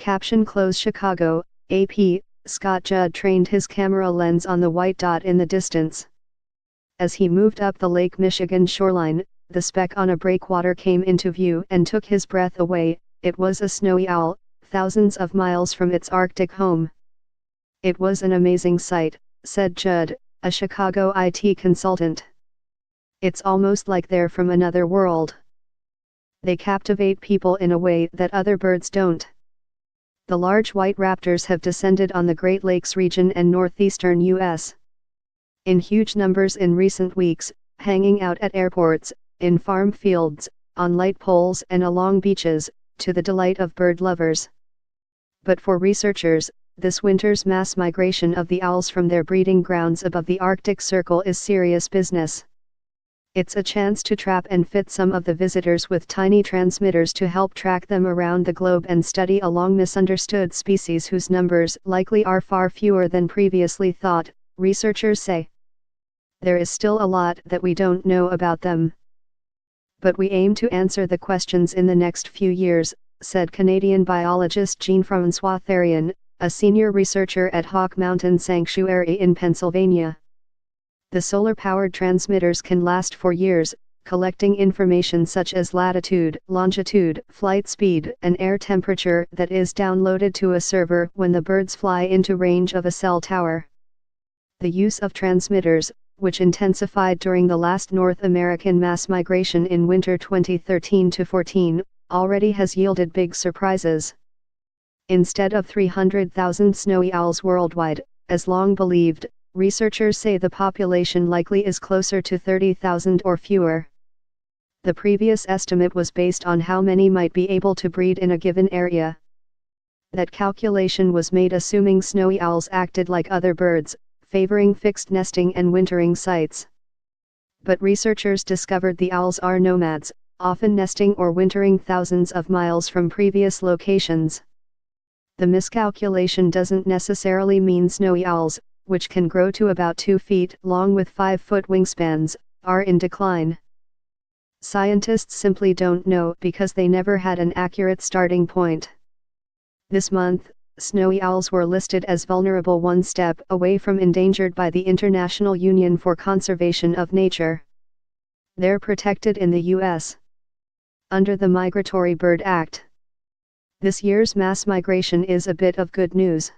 Caption Close Chicago, AP, Scott Judd trained his camera lens on the white dot in the distance. As he moved up the Lake Michigan shoreline, the speck on a breakwater came into view and took his breath away. It was a snowy owl, thousands of miles from its Arctic home. It was an amazing sight, said Judd, a Chicago IT consultant. It's almost like they're from another world. They captivate people in a way that other birds don't. The large white raptors have descended on the Great Lakes region and northeastern U.S. in huge numbers in recent weeks, hanging out at airports, in farm fields, on light poles and along beaches, to the delight of bird lovers. But for researchers, this winter's mass migration of the owls from their breeding grounds above the Arctic Circle is serious business. It's a chance to trap and fit some of the visitors with tiny transmitters to help track them around the globe and study a long misunderstood species whose numbers likely are far fewer than previously thought, researchers say. There is still a lot that we don't know about them. But we aim to answer the questions in the next few years, said Canadian biologist Jean-François Therrien, a senior researcher at Hawk Mountain Sanctuary in Pennsylvania. The solar-powered transmitters can last for years, collecting information such as latitude, longitude, flight speed, and air temperature that is downloaded to a server when the birds fly into range of a cell tower. The use of transmitters, which intensified during the last North American mass migration in winter 2013-14, already has yielded big surprises. Instead of 300,000 snowy owls worldwide, as long believed, researchers say the population likely is closer to 30,000 or fewer. The previous estimate was based on how many might be able to breed in a given area. That calculation was made assuming snowy owls acted like other birds, favoring fixed nesting and wintering sites. But researchers discovered the owls are nomads, often nesting or wintering thousands of miles from previous locations. The miscalculation doesn't necessarily mean snowy owls, which can grow to about 2 feet long with 5-foot wingspans, are in decline. Scientists simply don't know because they never had an accurate starting point. This month, snowy owls were listed as vulnerable, one step away from endangered by the International Union for Conservation of Nature. They're protected in the U.S. under the Migratory Bird Act. This year's mass migration is a bit of good news.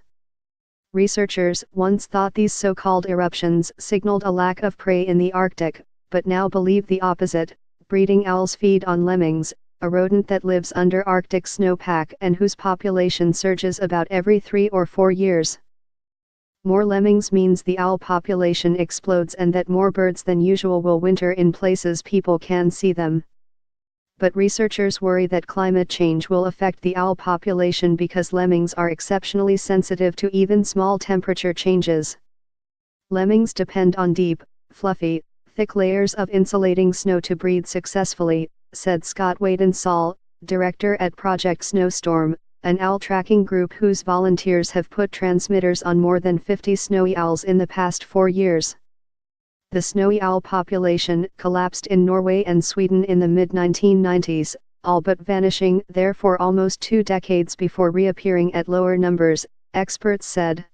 Researchers once thought these so-called eruptions signaled a lack of prey in the Arctic, but now believe the opposite. Breeding owls feed on lemmings, a rodent that lives under Arctic snowpack and whose population surges about every 3 or 4 years. More lemmings means the owl population explodes and that more birds than usual will winter in places people can see them. But researchers worry that climate change will affect the owl population because lemmings are exceptionally sensitive to even small temperature changes. Lemmings depend on deep, fluffy, thick layers of insulating snow to breed successfully, said Scott Wadensall, director at Project Snowstorm, an owl tracking group whose volunteers have put transmitters on more than 50 snowy owls in the past 4 years. The snowy owl population collapsed in Norway and Sweden in the mid-1990s, all but vanishing there for almost 2 decades before reappearing at lower numbers, experts said.